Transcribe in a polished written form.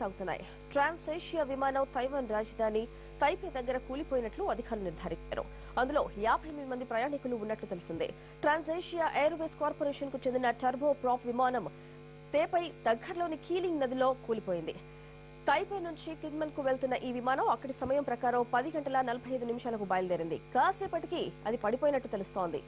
సాగుతున్నాయి. ట్రాన్స్ ఏషియా విమానం తైవాన్ రాజధాని తైపే దగ్గర కూలిపోయినట్లు అధికారులు నిర్ధారించారు. అందులో 58 మంది ప్రయాణికులు ఉన్నట్లు తెలిసింది. ట్రాన్స్ ఏషియా ఎయిర్వేస్ కార్పొరేషన్ కు చెందిన టర్బో ప్రాప్ విమానం తేపై దగ్గరలోని కీలింగ్ నదిలో కూలిపోయింది. తైపే నుంచి కిన్మన్ కు వెళ్తున్న ఈ విమానం అక్కడి సమయం ప్రకారం 10 గంటల 45 నిమిషాలకు బయలుదేరింది. కాసేపటికి అది పడిపోయినట్టు తెలుస్తోంది.